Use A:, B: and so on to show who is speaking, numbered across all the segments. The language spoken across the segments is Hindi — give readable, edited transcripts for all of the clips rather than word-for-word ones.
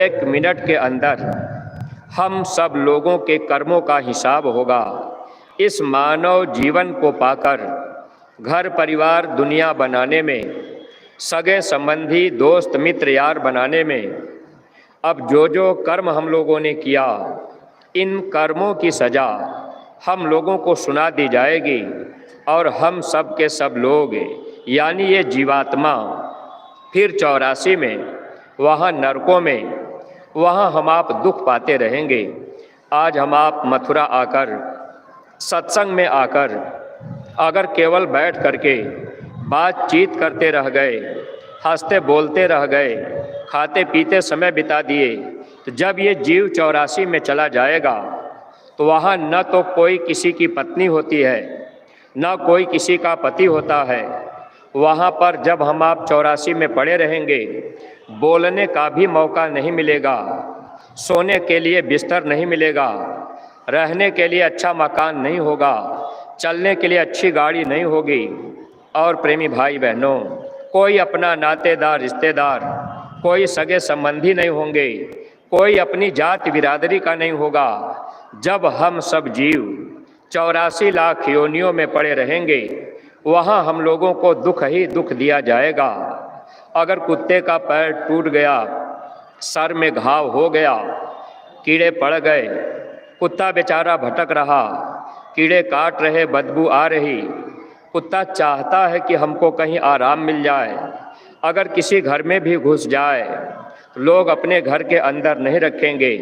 A: एक मिनट के अंदर हम सब लोगों के कर्मों का हिसाब होगा। इस मानव जीवन को पाकर घर परिवार दुनिया बनाने में, सगे संबंधी दोस्त मित्र यार बनाने में, अब जो जो कर्म हम लोगों ने किया, इन कर्मों की सज़ा हम लोगों को सुना दी जाएगी और हम सब के सब लोग यानी ये जीवात्मा फिर 84 में वहाँ नरकों में, वहाँ हम आप दुख पाते रहेंगे। आज हम आप मथुरा आकर, सत्संग में आकर अगर केवल बैठ करके बातचीत करते रह गए, हंसते बोलते रह गए, खाते पीते समय बिता दिए, तो जब ये जीव 84 में चला जाएगा तो वहाँ न तो कोई किसी की पत्नी होती है, न कोई किसी का पति होता है। वहाँ पर जब हम आप 84 में पड़े रहेंगे, बोलने का भी मौका नहीं मिलेगा, सोने के लिए बिस्तर नहीं मिलेगा, रहने के लिए अच्छा मकान नहीं होगा, चलने के लिए अच्छी गाड़ी नहीं होगी। और प्रेमी भाई बहनों, कोई अपना नातेदार रिश्तेदार, कोई सगे संबंधी नहीं होंगे, कोई अपनी जात बिरादरी का नहीं होगा। जब हम सब जीव 84 लाख योनियों में पड़े रहेंगे, वहाँ हम लोगों को दुख ही दुख दिया जाएगा। अगर कुत्ते का पैर टूट गया, सर में घाव हो गया, कीड़े पड़ गए, कुत्ता बेचारा भटक रहा, कीड़े काट रहे, बदबू आ रही, कुत्ता चाहता है कि हमको कहीं आराम मिल जाए। अगर किसी घर में भी घुस जाए तो लोग अपने घर के अंदर नहीं रखेंगे।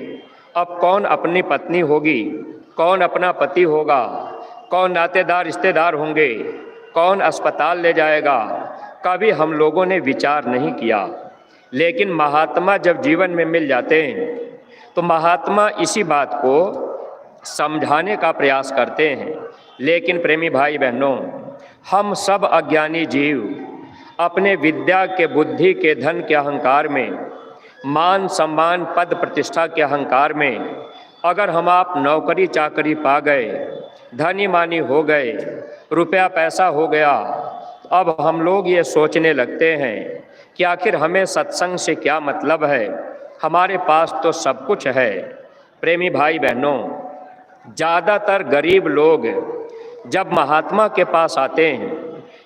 A: अब कौन अपनी पत्नी होगी, कौन अपना पति होगा, कौन नातेदार रिश्तेदार होंगे, कौन अस्पताल ले जाएगा, कभी हम लोगों ने विचार नहीं किया। लेकिन महात्मा जब जीवन में मिल जाते हैं तो महात्मा इसी बात को समझाने का प्रयास करते हैं। लेकिन प्रेमी भाई बहनों, हम सब अज्ञानी जीव अपने विद्या के, बुद्धि के, धन के अहंकार में, मान सम्मान पद प्रतिष्ठा के अहंकार में, अगर हम आप नौकरी चाकरी पा गए, धनी मानी हो गए, रुपया पैसा हो गया, तो अब हम लोग ये सोचने लगते हैं कि आखिर हमें सत्संग से क्या मतलब है, हमारे पास तो सब कुछ है। प्रेमी भाई बहनों, ज़्यादातर गरीब लोग जब महात्मा के पास आते हैं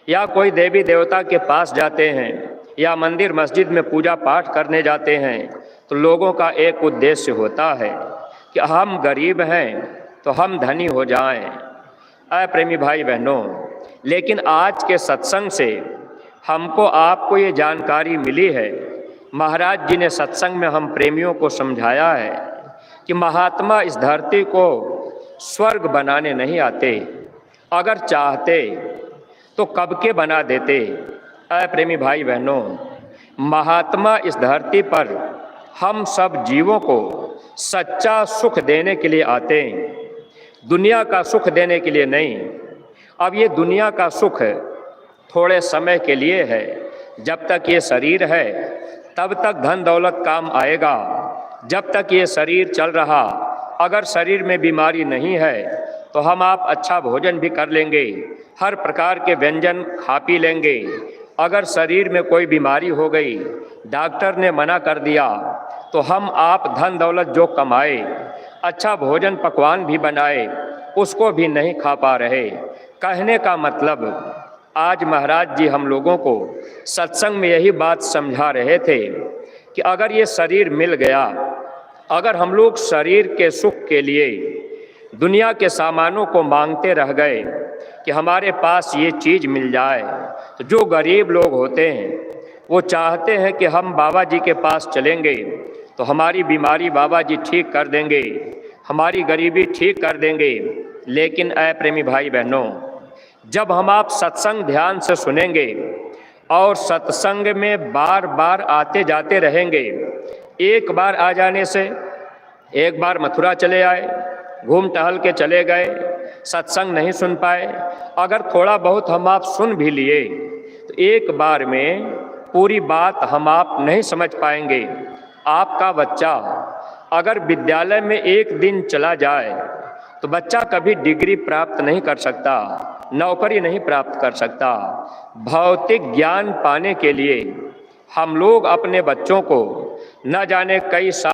A: या कोई देवी देवता के पास जाते हैं या मंदिर मस्जिद में पूजा पाठ करने जाते हैं, तो लोगों का एक उद्देश्य होता है कि हम गरीब हैं तो हम धनी हो जाएं। ऐ प्रेमी भाई बहनों, लेकिन आज के सत्संग से हमको आपको ये जानकारी मिली है, महाराज जी ने सत्संग में हम प्रेमियों को समझाया है कि महात्मा इस धरती को स्वर्ग बनाने नहीं आते, अगर चाहते तो कब के बना देते। ऐ प्रेमी भाई बहनों, महात्मा इस धरती पर हम सब जीवों को सच्चा सुख देने के लिए आते हैं, दुनिया का सुख देने के लिए नहीं। अब ये दुनिया का सुख थोड़े समय के लिए है, जब तक ये शरीर है तब तक धन दौलत काम आएगा। जब तक ये शरीर चल रहा, अगर शरीर में बीमारी नहीं है तो हम आप अच्छा भोजन भी कर लेंगे, हर प्रकार के व्यंजन खा पी लेंगे। अगर शरीर में कोई बीमारी हो गई, डॉक्टर ने मना कर दिया, तो हम आप धन दौलत जो कमाए, अच्छा भोजन पकवान भी बनाए, उसको भी नहीं खा पा रहे। कहने का मतलब, आज महाराज जी हम लोगों को सत्संग में यही बात समझा रहे थे कि अगर ये शरीर मिल गया, अगर हम लोग शरीर के सुख के लिए दुनिया के सामानों को मांगते रह गए कि हमारे पास ये चीज़ मिल जाए, तो जो गरीब लोग होते हैं वो चाहते हैं कि हम बाबा जी के पास चलेंगे तो हमारी बीमारी बाबा जी ठीक कर देंगे, हमारी गरीबी ठीक कर देंगे। लेकिन ऐ प्रेमी भाई बहनों, जब हम आप सत्संग ध्यान से सुनेंगे और सत्संग में बार बार आते जाते रहेंगे, एक बार आ जाने से, एक बार मथुरा चले आए, घूम टहल के चले गए, सत्संग नहीं सुन पाए, अगर थोड़ा बहुत हम आप सुन भी लिए तो एक बार में पूरी बात हम आप नहीं समझ पाएंगे। आपका बच्चा अगर विद्यालय में एक दिन चला जाए तो बच्चा कभी डिग्री प्राप्त नहीं कर सकता, नौकरी नहीं प्राप्त कर सकता। भौतिक ज्ञान पाने के लिए हम लोग अपने बच्चों को न जाने कई साल